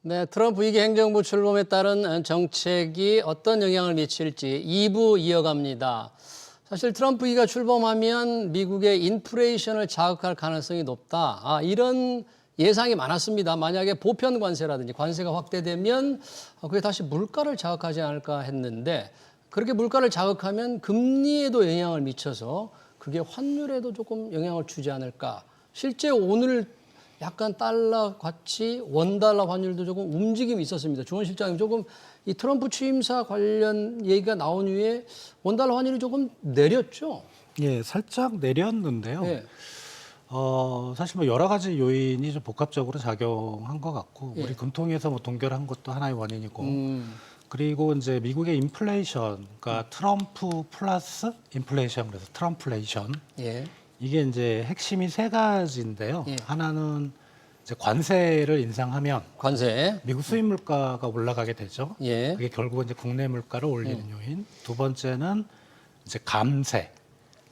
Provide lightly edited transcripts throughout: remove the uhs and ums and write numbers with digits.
네, 트럼프 2기 행정부 출범에 따른 정책이 어떤 영향을 미칠지 2부 이어갑니다. 사실 트럼프 2기가 출범하면 미국의 인플레이션을 자극할 가능성이 높다. 이런 예상이 많았습니다. 만약에 보편 관세라든지 관세가 확대되면 그게 다시 물가를 자극하지 않을까 했는데 그렇게 물가를 자극하면 금리에도 영향을 미쳐서 그게 환율에도 조금 영향을 주지 않을까. 실제 오늘 약간 달러 가치, 원달러 환율도 조금 움직임이 있었습니다. 주원 실장님 조금 이 트럼프 취임사 관련 얘기가 나온 후에 원달러 환율이 조금 내렸죠? 예, 살짝 내렸는데요. 예. 사실 뭐 여러 가지 요인이 좀 복합적으로 작용한 것 같고, 예. 우리 금통위에서 뭐 동결한 것도 하나의 원인이고, 음. 그리고 이제 미국의 인플레이션, 그러니까 트럼프 플러스 인플레이션, 그래서 트럼플레이션. 예. 이게 이제 핵심이 세 가지인데요. 예. 하나는 이제 관세를 인상하면 관세. 미국 수입 물가가 올라가게 되죠. 예. 그게 결국은 이제 국내 물가를 올리는 요인. 두 번째는 이제 감세.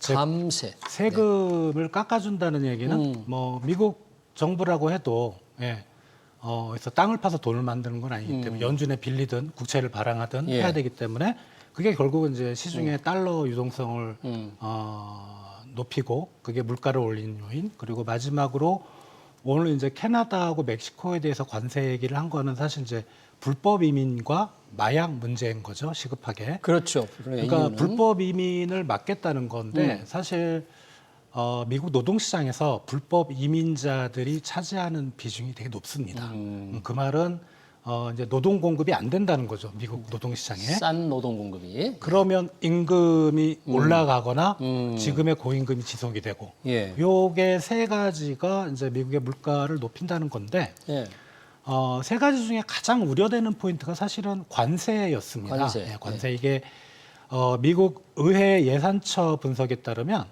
즉 감세. 세금을 깎아준다는 얘기는 뭐 미국 정부라고 해도 그래서 땅을 파서 돈을 만드는 건 아니기 때문에 연준에 빌리든 국채를 발행하든 예. 해야 되기 때문에 그게 결국은 이제 시중의 달러 유동성을 높이고 그게 물가를 올리는 요인. 그리고 마지막으로 오늘 이제 캐나다하고 멕시코에 대해서 관세 얘기를 한 거는 사실 이제 불법 이민과 마약 문제인 거죠, 시급하게. 그렇죠. 그러니까 이유는. 불법 이민을 막겠다는 건데 사실 미국 노동시장에서 불법 이민자들이 차지하는 비중이 되게 높습니다. 그 말은 이제 노동 공급이 안 된다는 거죠, 미국 노동시장에. 싼 노동 공급이. 그러면 임금이 올라가거나 지금의 고임금이 지속이 되고, 예. 요게 세 가지가 이제 미국의 물가를 높인다는 건데. 예. 세 가지 중에 가장 우려되는 포인트가 사실은 관세였습니다. 관세. 예, 관세. 이게 미국 의회 예산처 분석에 따르면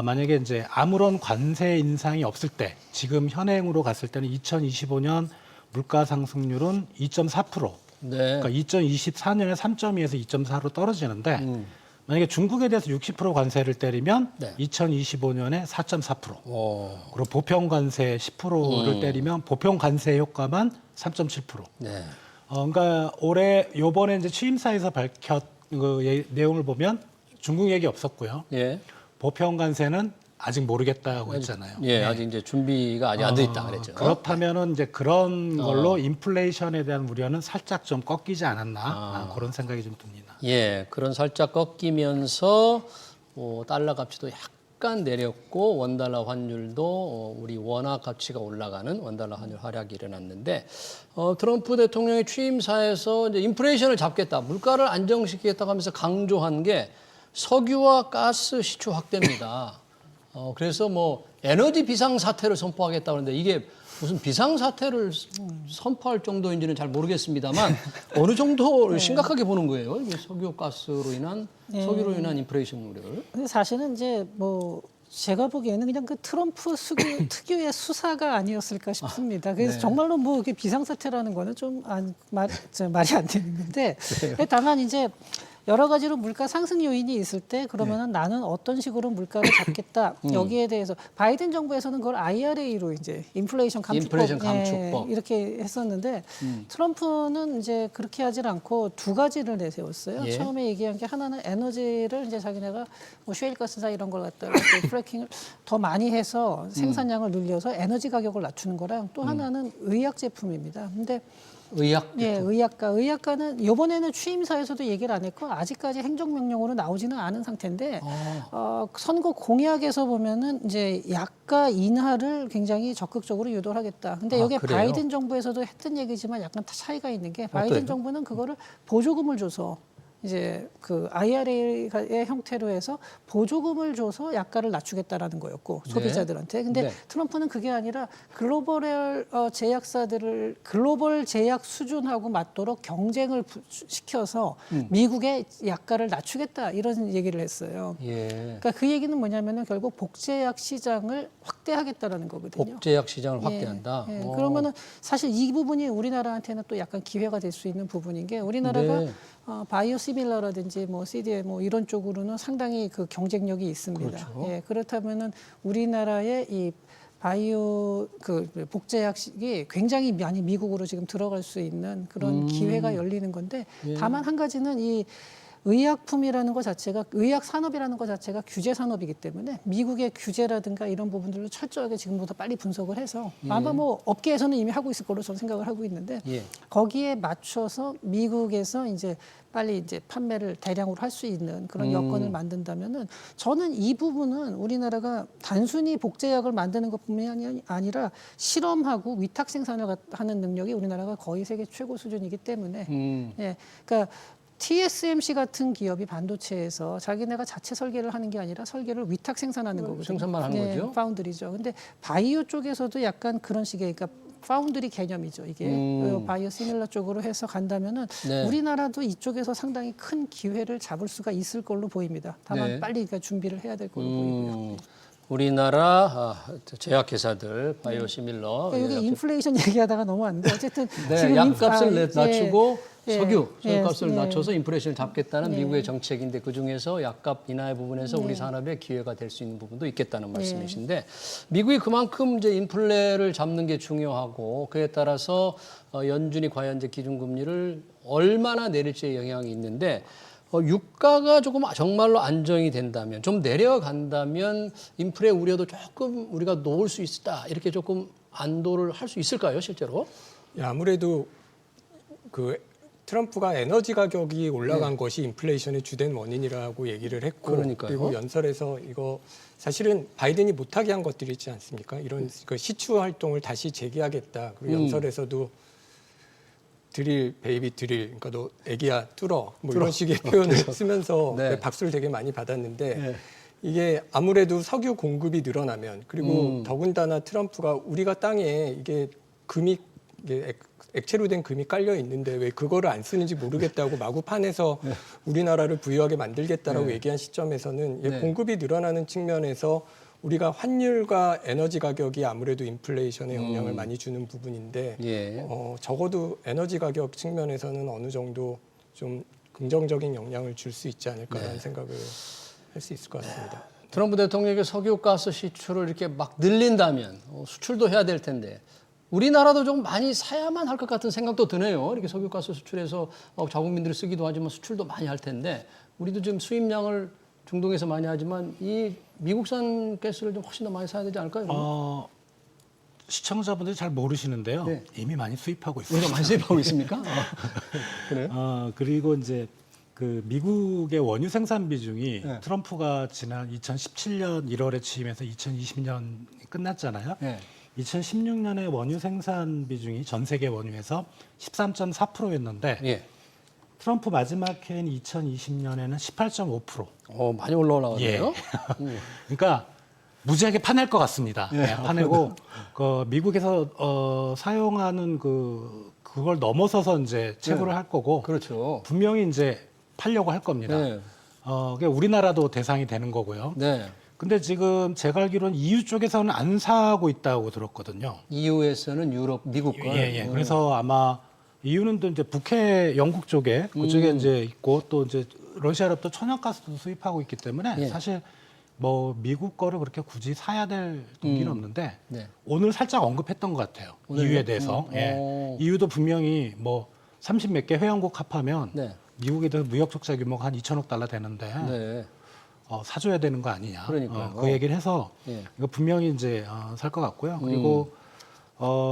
만약에 이제 아무런 관세 인상이 없을 때 지금 현행으로 갔을 때는 2025년 물가 상승률은 2.4%. 네. 그러니까 2024년에 3.2에서 2.4로 떨어지는데 만약에 중국에 대해서 60% 관세를 때리면 네. 2025년에 4.4%. 오. 그리고 보편 관세 10%를 때리면 보편 관세 효과만 3.7%. 네. 그러니까 올해 요번에 이제 취임사에서 밝혔 그 내용을 보면 중국 얘기 없었고요. 예. 보편 관세는 아직 모르겠다고 했잖아요. 예. 아직 이제 준비가 아직 안 돼 있다 그랬죠. 그렇다면은 이제 그런 걸로 인플레이션에 대한 우려는 살짝 좀 꺾이지 않았나 그런 생각이 좀 듭니다. 예, 그런 살짝 꺾이면서 달러 가치도 약간 내렸고 원달러 환율도 우리 원화 가치가 올라가는 원달러 환율 하락이 일어났는데 트럼프 대통령의 취임사에서 이제 인플레이션을 잡겠다, 물가를 안정시키겠다고 하면서 강조한 게 석유와 가스 시추 확대입니다. 그래서 뭐 에너지 비상 사태를 선포하겠다 그러는데 이게 무슨 비상사태를 선포할 정도인지는 잘 모르겠습니다만 어느 정도 심각하게 보는 거예요. 이게 석유 가스로 인한 석유로 인한 인플레이션 우려를. 근데 사실은 이제 뭐 제가 보기에는 그냥 그 트럼프 특유의 수사가 아니었을까 싶습니다. 그래서 네. 정말로 뭐 이렇게 비상사태라는 거는 좀 말이 안 되는 건데 다만 이제 여러 가지로 물가 상승 요인이 있을 때 그러면은 나는 어떤 식으로 물가를 잡겠다 여기에 대해서 바이든 정부에서는 그걸 IRA로 이제 인플레이션 감축법, 이렇게 했었는데 트럼프는 이제 그렇게 하질 않고 두 가지를 내세웠어요. 예. 처음에 얘기한 게 하나는 에너지를 이제 자기네가 뭐 쉐일가스나 이런 걸 갖다가 프래킹을 더 많이 해서 생산량을 늘려서 에너지 가격을 낮추는 거랑 또 하나는 의약 제품입니다. 근데 의약. 예, 의약가는 이번에는 취임사에서도 얘기를 안 했고 아직까지 행정명령으로 나오지는 않은 상태인데 선거 공약에서 보면은 이제 약가 인하를 굉장히 적극적으로 유도를 하겠다. 근데 여기 그래요? 바이든 정부에서도 했던 얘기지만 약간 차이가 있는 게 바이든 어때요? 정부는 그거를 보조금을 줘서 이제 그 IRA의 형태로 해서 보조금을 줘서 약가를 낮추겠다라는 거였고 소비자들한테. 근데 네. 트럼프는 그게 아니라 글로벌 제약사들을 글로벌 제약 수준하고 맞도록 경쟁을 시켜서 미국의 약가를 낮추겠다 이런 얘기를 했어요. 예. 그러니까 그 얘기는 뭐냐면은 결국 복제약 시장을 확대하겠다라는 거거든요. 복제약 시장을 예, 확대한다. 예. 그러면은 사실 이 부분이 우리나라한테는 또 약간 기회가 될 수 있는 부분인 게 우리나라가 네. 바이오시밀러라든지 뭐 CDMO 이런 쪽으로는 상당히 그 경쟁력이 있습니다. 그렇죠. 예, 그렇다면은 우리나라의 이 바이오 그 복제약이 굉장히 많이 미국으로 지금 들어갈 수 있는 그런 기회가 열리는 건데 다만 한 가지는 이 의약품이라는 것 자체가 의약 산업이라는 것 자체가 규제 산업이기 때문에 미국의 규제라든가 이런 부분들로 철저하게 지금보다 빨리 분석을 해서 아마 뭐 업계에서는 이미 하고 있을 거로 저는 생각을 하고 있는데 거기에 맞춰서 미국에서 이제 빨리 이제 판매를 대량으로 할 수 있는 그런 여건을 만든다면은 저는 이 부분은 우리나라가 단순히 복제약을 만드는 것뿐만이 아니라 실험하고 위탁 생산을 하는 능력이 우리나라가 거의 세계 최고 수준이기 때문에 예, 그러니까. TSMC 같은 기업이 반도체에서 자기네가 자체 설계를 하는 게 아니라 설계를 위탁 생산하는 거거든요. 생산만 하는 거죠. 파운드리죠. 근데 바이오 쪽에서도 약간 그런 식의 그러니까 파운드리 개념이죠. 이게 바이오 시밀러 쪽으로 해서 간다면은 네. 우리나라도 이쪽에서 상당히 큰 기회를 잡을 수가 있을 걸로 보입니다. 다만 네. 빨리 그러니까 준비를 해야 될 걸로 보이고요. 우리나라 제약회사들 바이오시밀러 그러니까 여기 인플레이션 얘기하다가 넘어왔는데 어쨌든 네, 지금 약값을 낮추고 예, 석유값을 예, 낮춰서 인플레이션을 잡겠다는 미국의 정책인데 그중에서 약값 인하의 부분에서 우리 산업의 기회가 될 수 있는 부분도 있겠다는 말씀이신데 미국이 그만큼 이제 인플레를 잡는 게 중요하고 그에 따라서 연준이 과연 이제 기준금리를 얼마나 내릴지에 영향이 있는데 유가가 조금 정말로 안정이 된다면 좀 내려간다면 인플레 우려도 조금 우리가 놓을 수 있다 이렇게 조금 안도를 할 수 있을까요 실제로? 아무래도 그 트럼프가 에너지 가격이 올라간 것이 인플레이션의 주된 원인이라고 얘기를 했고 그러니까요. 그리고 연설에서 이거 사실은 바이든이 못하게 한 것들이 있지 않습니까? 이런 그 시추 활동을 다시 재개하겠다. 그리고 연설에서도 드릴 베이비 드릴 그러니까 너 애기야 뚫어 뭐 이런 식의 표현을 쓰면서 네. 박수를 되게 많이 받았는데 이게 아무래도 석유 공급이 늘어나면 그리고 더군다나 트럼프가 우리가 땅에 이게 금이 이게 액체로 된 금이 깔려 있는데 왜 그거를 안 쓰는지 모르겠다고 마구 파내서 우리나라를 부유하게 만들겠다라고 얘기한 시점에서는 공급이 늘어나는 측면에서 우리가 환율과 에너지 가격이 아무래도 인플레이션에 영향을 많이 주는 부분인데 적어도 에너지 가격 측면에서는 어느 정도 좀 긍정적인 영향을 줄 수 있지 않을까라는 생각을 할 수 있을 것 같습니다. 트럼프 대통령에게 석유가스 시출을 이렇게 막 늘린다면 수출도 해야 될 텐데 우리나라도 좀 많이 사야만 할 것 같은 생각도 드네요. 이렇게 석유가스 수출해서 자국민들이 쓰기도 하지만 수출도 많이 할 텐데 우리도 지금 수입량을 중동에서 많이 하지만 이 미국산 가스를 좀 훨씬 더 많이 사야 되지 않을까요? 시청자분들이 잘 모르시는데요. 네. 이미 많이 수입하고 있습니다. 우리가 많이 수입하고 있습니까? 그래요? 그리고 이제 그 미국의 원유 생산 비중이 트럼프가 지난 2017년 1월에 취임해서 2020년 끝났잖아요. 2016년에 원유 생산 비중이 전 세계 원유에서 13.4%였는데 트럼프 마지막 해인 2020년에는 18.5%. 많이 올라가네요. 그러니까 무지하게 파낼 것 같습니다. 파내고 그 미국에서 사용하는 그걸 넘어서서 이제 채굴을 할 거고 그렇죠. 분명히 이제 팔려고 할 겁니다. 그게 우리나라도 대상이 되는 거고요. 근데 지금 제가 알기로는 EU 쪽에서는 안 사고 있다고 들었거든요. EU에서는 유럽, 미국과. 그래서 아마 EU는 또 이제 북해 영국 쪽에 그쪽에 이제 있고 또 이제 러시아로부터 천연가스도 수입하고 있기 때문에 사실 뭐 미국 거를 그렇게 굳이 사야 될 동기는 없는데 오늘 살짝 언급했던 것 같아요. EU에 대해서. EU도 분명히 뭐 30 몇 개 회원국 합하면 미국에 대해서 무역 적자 규모가 한 2천억 달러 되는데 사줘야 되는 거 아니냐. 그 얘기를 해서 이거 분명히 이제 살 것 같고요. 그리고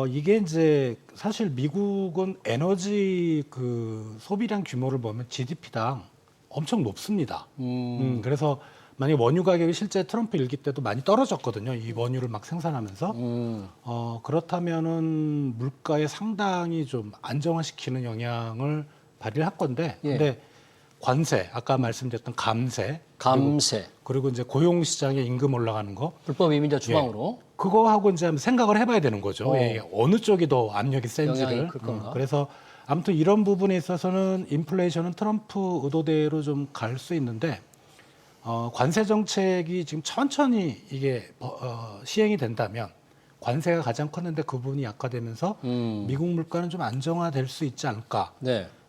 이게 이제 사실 미국은 에너지 그 소비량 규모를 보면 GDP당 엄청 높습니다. 그래서 만약 원유 가격이 실제 트럼프 일기 때도 많이 떨어졌거든요. 이 원유를 막 생산하면서 그렇다면은 물가에 상당히 좀 안정화시키는 영향을 발휘할 건데, 근데 관세 아까 말씀드렸던 감세, 그리고 이제 고용 시장의 임금 올라가는 거, 불법 이민자 추방으로 그거 하고 이제 한번 생각을 해봐야 되는 거죠. 어느 쪽이 더 압력이 센지를. 그래서 아무튼 이런 부분에 있어서는 인플레이션은 트럼프 의도대로 좀 갈 수 있는데. 관세 정책이 지금 천천히 이게 시행이 된다면 관세가 가장 컸는데 그 부분이 약화되면서 미국 물가는 좀 안정화될 수 있지 않을까.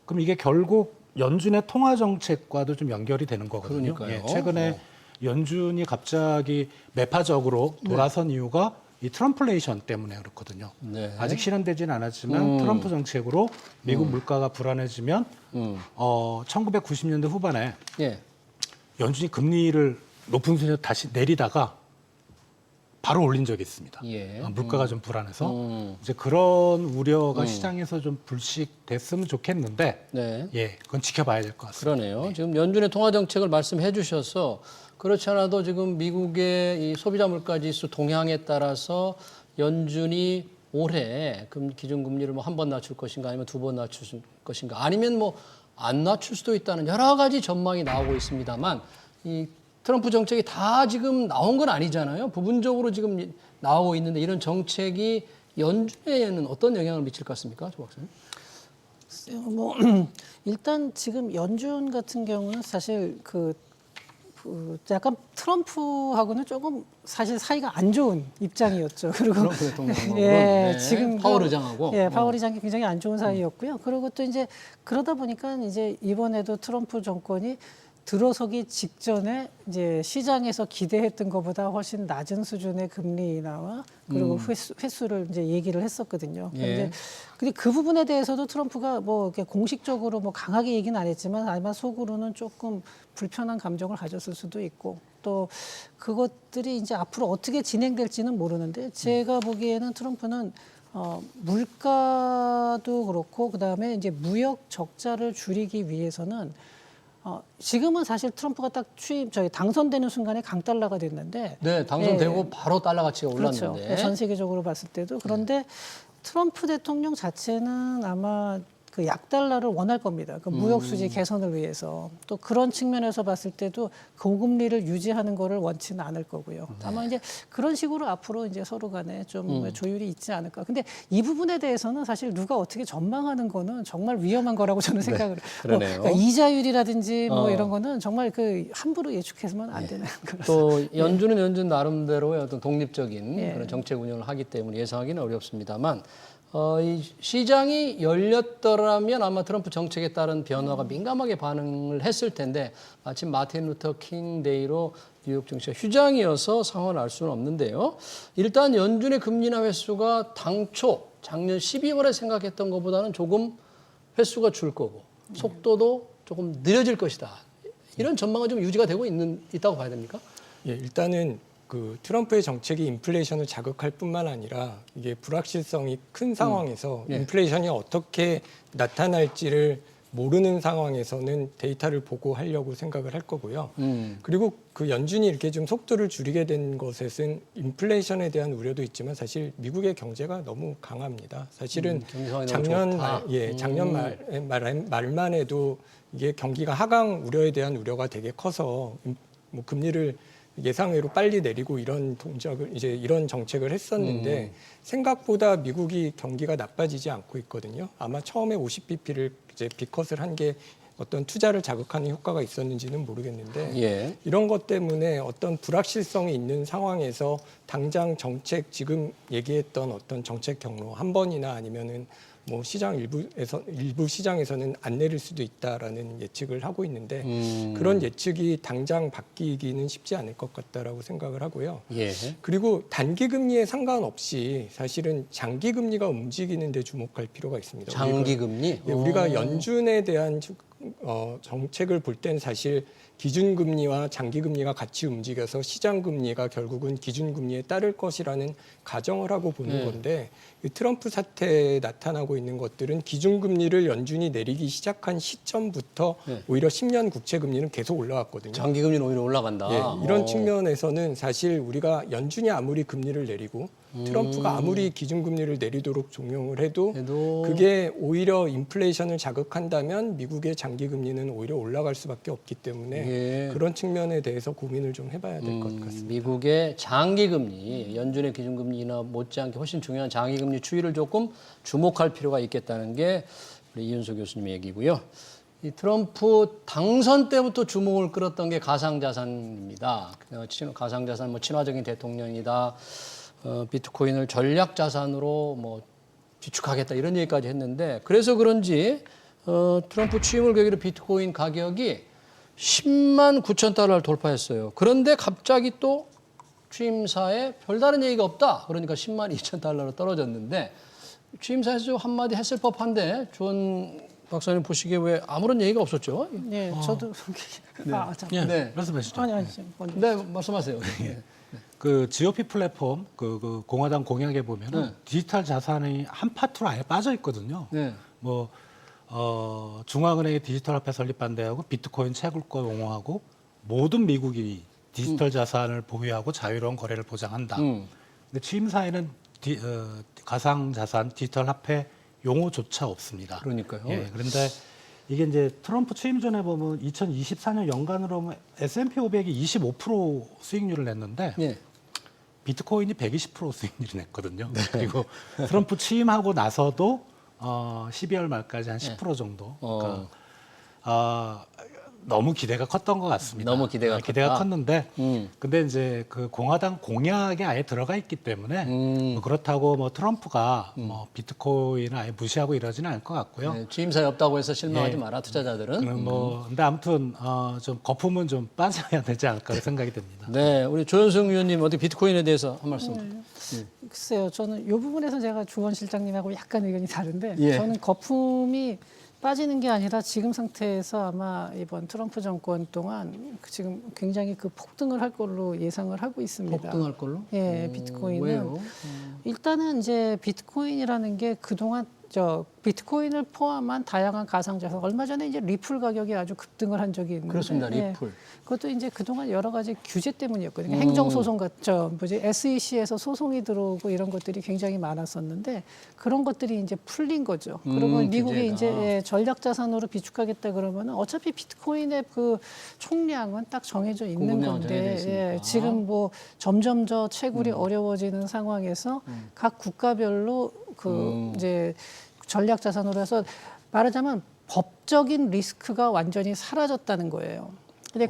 그럼 이게 결국 연준의 통화 정책과도 좀 연결이 되는 거거든요. 최근에 연준이 갑자기 매파적으로 돌아선 이유가 이 트럼플레이션 때문에 그렇거든요. 네. 아직 실현되지는 않았지만 트럼프 정책으로 미국 물가가 불안해지면 1990년대 후반에 예. 연준이 금리를 높은 수준에서 다시 내리다가 바로 올린 적이 있습니다. 예. 물가가 좀 불안해서 이제 그런 우려가 시장에서 좀 불식됐으면 좋겠는데 네. 예, 그건 지켜봐야 될 것 같습니다. 그러네요. 지금 연준의 통화 정책을 말씀해 주셔서 그렇지 않아도 지금 미국의 이 소비자 물가 지수 동향에 따라서 연준이 올해 기준금리를 뭐 한 번 낮출 것인가 아니면 두 번 낮출 것인가 아니면 뭐 안 낮출 수도 있다는 여러 가지 전망이 나오고 있습니다만 이 트럼프 정책이 다 지금 나온 건 아니잖아요. 부분적으로 지금 나오고 있는데 이런 정책이 연준에는 어떤 영향을 미칠 것 같습니까, 조 박사님? 뭐 일단 지금 연준 같은 경우는 사실 그 약간 트럼프하고는 조금 사실 사이가 안 좋은 입장이었죠. 그리고 트럼프 대통령하고 예, 네. 지금 파월 의장하고 예, 파월 의장이 굉장히 안 좋은 사이였고요. 그리고 또 이제 그러다 보니까 이제 이번에도 트럼프 정권이 들어서기 직전에 이제 시장에서 기대했던 것보다 훨씬 낮은 수준의 금리 인하와 그리고 횟수를 이제 얘기를 했었거든요. 예. 근데 그 부분에 대해서도 트럼프가 뭐 이렇게 공식적으로 뭐 강하게 얘기는 안 했지만 아마 속으로는 조금 불편한 감정을 가졌을 수도 있고 또 그것들이 이제 앞으로 어떻게 진행될지는 모르는데 제가 보기에는 트럼프는 물가도 그렇고 그다음에 이제 무역 적자를 줄이기 위해서는 지금은 사실 트럼프가 딱 당선되는 순간에 강달러가 됐는데 네, 당선되고 예, 바로 달러 가치가 그렇죠. 올랐는데 전 세계적으로 봤을 때도 그런데 트럼프 대통령 자체는 아마 그 약달러를 원할 겁니다. 그 무역 수지 개선을 위해서 또 그런 측면에서 봤을 때도 고금리를 유지하는 거를 원치는 않을 거고요. 다만 이제 그런 식으로 앞으로 이제 서로 간에 좀 조율이 있지 않을까. 근데 이 부분에 대해서는 사실 누가 어떻게 전망하는 거는 정말 위험한 거라고 저는 생각을 해요. 그러네요. 그러니까 이자율이라든지 뭐 이런 거는 정말 그 함부로 예측해서는 안 되는 거라서. 또 연준은 연준 나름대로의 어떤 독립적인 예. 그런 정책 운영을 하기 때문에 예상하기는 어렵습니다만 이 시장이 열렸더라면 아마 트럼프 정책에 따른 변화가 민감하게 반응을 했을 텐데 마침 마틴 루터 킹 데이로 뉴욕 증시가 휴장이어서 상황을 알 수는 없는데요. 일단 연준의 금리 인하 횟수가 당초 작년 12월에 생각했던 것보다는 조금 횟수가 줄 거고 속도도 조금 느려질 것이다. 이런 전망은 좀 유지가 되고 있다고 봐야 됩니까? 예, 일단은 그 트럼프의 정책이 인플레이션을 자극할 뿐만 아니라 이게 불확실성이 큰 상황에서 예. 인플레이션이 어떻게 나타날지를 모르는 상황에서는 데이터를 보고 하려고 생각을 할 거고요. 그리고 그 연준이 이렇게 좀 속도를 줄이게 된 것은 인플레이션에 대한 우려도 있지만 사실 미국의 경제가 너무 강합니다. 사실은 경기 상황이 너무 작년 좋다. 작년 말만 해도 이게 경기가 하강 우려에 대한 우려가 되게 커서 뭐 금리를 예상외로 빨리 내리고 이런 이런 정책을 했었는데 생각보다 미국이 경기가 나빠지지 않고 있거든요. 아마 처음에 50bp를 이제 비컷을 한 게 어떤 투자를 자극하는 효과가 있었는지는 모르겠는데 예. 이런 것 때문에 어떤 불확실성이 있는 상황에서 당장 정책 지금 얘기했던 어떤 정책 경로 한 번이나 아니면은 뭐 시장 일부 시장에서는 안 내릴 수도 있다라는 예측을 하고 있는데 그런 예측이 당장 바뀌기는 쉽지 않을 것 같다라고 생각을 하고요. 예. 그리고 단기 금리에 상관없이 사실은 장기 금리가 움직이는 데 주목할 필요가 있습니다. 장기 금리? 우리가 연준에 대한 정책을 볼 때는 사실 기준금리와 장기금리가 같이 움직여서 시장금리가 결국은 기준금리에 따를 것이라는 가정을 하고 보는 건데 이 트럼프 사태에 나타나고 있는 것들은 기준금리를 연준이 내리기 시작한 시점부터 오히려 10년 국채금리는 계속 올라왔거든요. 장기 금리는 오히려 올라간다. 예, 이런 측면에서는 사실 우리가 연준이 아무리 금리를 내리고 트럼프가 아무리 기준금리를 내리도록 종용을 해도 그게 오히려 인플레이션을 자극한다면 미국의 장기금리는 오히려 올라갈 수밖에 없기 때문에 그런 측면에 대해서 고민을 좀 해봐야 될 것 같습니다. 미국의 장기 금리, 연준의 기준금리나 못지않게 훨씬 중요한 장기 금리 추이를 조금 주목할 필요가 있겠다는 게 우리 이윤석 교수님 얘기고요. 이 트럼프 당선 때부터 주목을 끌었던 게 가상자산입니다. 가상자산, 뭐 친화적인 대통령이다. 비트코인을 전략 자산으로 뭐 비축하겠다 이런 얘기까지 했는데 그래서 그런지 트럼프 취임을 계기로 비트코인 가격이 10만 9천 달러를 돌파했어요. 그런데 갑자기 또 취임사에 별다른 얘기가 없다. 그러니까 10만 2천 달러로 떨어졌는데 취임사에서 좀 한마디 했을 법한데 조원 박사님 보시기에 왜 아무런 얘기가 없었죠? 네, 저도 참. 예, 네. 말씀하시죠. 아니 지금 먼저. 네, 말씀하세요. 그 GOP 플랫폼 그 공화당 공약에 보면은 네. 디지털 자산이 한 파트로 아예 빠져 있거든요. 네. 뭐 중앙은행의 디지털 화폐 설립 반대하고 비트코인 채굴권 옹호하고 모든 미국인이 디지털 자산을 보유하고 자유로운 거래를 보장한다. 근데 취임사에는 가상 자산 디지털 화폐 용어조차 없습니다. 그러니까요. 예, 그런데 이게 이제 트럼프 취임 전에 보면 2024년 연간으로 보면 S&P 500이 25% 수익률을 냈는데 네. 비트코인이 120% 수익률을 냈거든요. 그리고 트럼프 취임하고 나서도 12월 말까지 한 10% 정도. 그러니까 너무 기대가 컸던 것 같습니다. 너무 기대가 컸다. 컸는데, 근데 이제 그 공화당 공약에 아예 들어가 있기 때문에 뭐 그렇다고 뭐 트럼프가 뭐 비트코인을 아예 무시하고 이러지는 않을 것 같고요. 네, 취임사에 없다고 해서 실망하지 예. 마라 투자자들은. 뭐 근데 아무튼 좀 거품은 좀 빠져야 되지 않을까 생각이 듭니다. 네, 우리 조현승 위원님 어떻게 비트코인에 대해서 한 말씀. 글쎄요, 저는 이 부분에서 제가 주원 실장님하고 약간 의견이 다른데 예. 저는 거품이 빠지는 게 아니라 지금 상태에서 아마 이번 트럼프 정권 동안 지금 굉장히 그 폭등을 할 걸로 예상을 하고 있습니다. 폭등할 걸로? 예, 비트코인은 왜요? 일단은 이제 비트코인이라는 게 그동안 비트코인을 포함한 다양한 가상자산 얼마 전에 이제 리플 가격이 아주 급등을 한 적이 있는데 그렇습니다. 예, 리플. 그것도 이제 그동안 여러 가지 규제 때문이었거든요. 행정소송 SEC에서 소송이 들어오고 이런 것들이 굉장히 많았었는데 그런 것들이 이제 풀린 거죠. 그러면 미국이 규제가. 이제 전략자산으로 비축하겠다 그러면 어차피 비트코인의 그 총량은 딱 정해져 있는 공급량은 정해져 건데 있으니까. 지금 뭐 점점 저 채굴이 어려워지는 상황에서 각 국가별로 이제 전략자산으로 해서 말하자면 법적인 리스크가 완전히 사라졌다는 거예요. 근데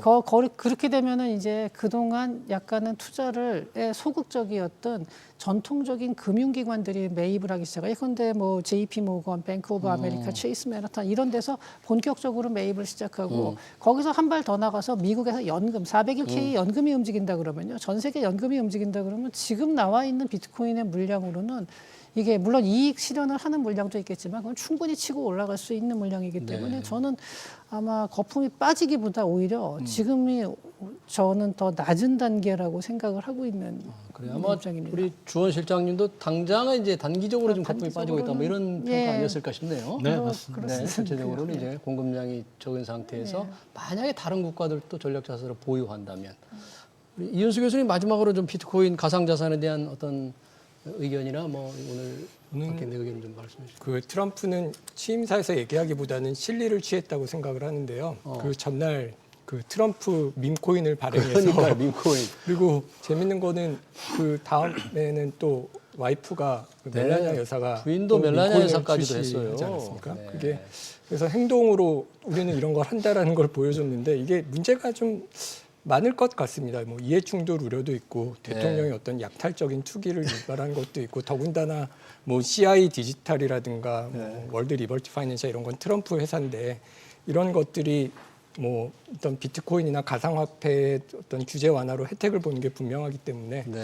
그렇게 되면은 이제 그동안 약간은 투자를 소극적이었던 전통적인 금융기관들이 매입을 하기 시작해요. 예컨대 뭐 JP 모건, 뱅크 오브 아메리카, 체이스 맨하탄 이런 데서 본격적으로 매입을 시작하고 거기서 한 발 더 나가서 미국에서 연금 400일 연금이 움직인다 그러면요. 전 세계 연금이 움직인다 그러면 지금 나와 있는 비트코인의 물량으로는 이게 물론 이익 실현을 하는 물량도 있겠지만 그건 충분히 치고 올라갈 수 있는 물량이기 때문에 저는 아마 거품이 빠지기보다 오히려 지금이 저는 더 낮은 단계라고 생각을 하고 있는 그래요. 아마 입장입니다. 우리 주원 실장님도 당장은 이제 단기적으로 좀 거품이 빠지고 있다 뭐 이런 평가 예. 아니었을까 싶네요. 네, 맞습니다. 네, 전체적으로는 이제 공급량이 적은 상태에서 만약에 다른 국가들도 전략자산을 보유한다면 우리 이윤수 교수님 마지막으로 좀 비트코인 가상자산에 대한 어떤 의견이나 뭐 오늘 밖에 내 의견 좀 말씀해 주시죠. 그 트럼프는 취임사에서 얘기하기보다는 실리를 취했다고 생각을 하는데요. 그 전날 그 트럼프 밈코인을 발행해서 그러니까 밈코인. 그리고 재밌는 거는 그 다음에는 또 와이프가 그 네. 멜라니아 여사가 부인도 또 멜라니아 밈코인을 여사까지도 했어요. 출시하지 않았습니까? 네. 그게 그래서 행동으로 우리는 이런 걸 한다라는 걸 보여줬는데 이게 문제가 좀 많을 것 같습니다. 뭐 이해충돌 우려도 있고 대통령의 어떤 약탈적인 투기를 유발한 것도 있고 더군다나 뭐 CI 디지털이라든가 뭐 월드 리버티 파이낸셜 이런 건 트럼프 회사인데 이런 것들이 뭐 어떤 비트코인이나 가상화폐의 어떤 규제 완화로 혜택을 보는 게 분명하기 때문에 네.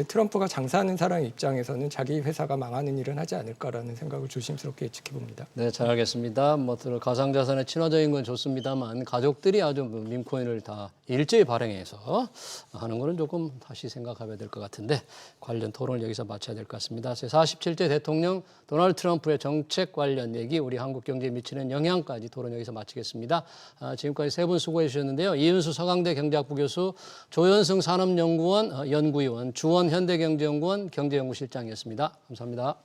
트럼프가 장사하는 사람 입장에서는 자기 회사가 망하는 일은 하지 않을까라는 생각을 조심스럽게 지켜봅니다. 네, 잘 알겠습니다. 뭐 가상자산에 친화적인 건 좋습니다만 가족들이 아주 밈코인을 다 일제히 발행해서 하는 거는 조금 다시 생각해야 될 것 같은데 관련 토론을 여기서 마쳐야 될 것 같습니다. 제47대 대통령 도널드 트럼프의 정책 관련 얘기, 우리 한국 경제에 미치는 영향까지 토론 여기서 마치겠습니다. 지금까지 세 분 수고해 주셨는데요. 이윤수 서강대 경제학부 교수, 조현승 산업연구원 연구위원, 주원 현대경제연구원 경제연구실장이었습니다. 감사합니다.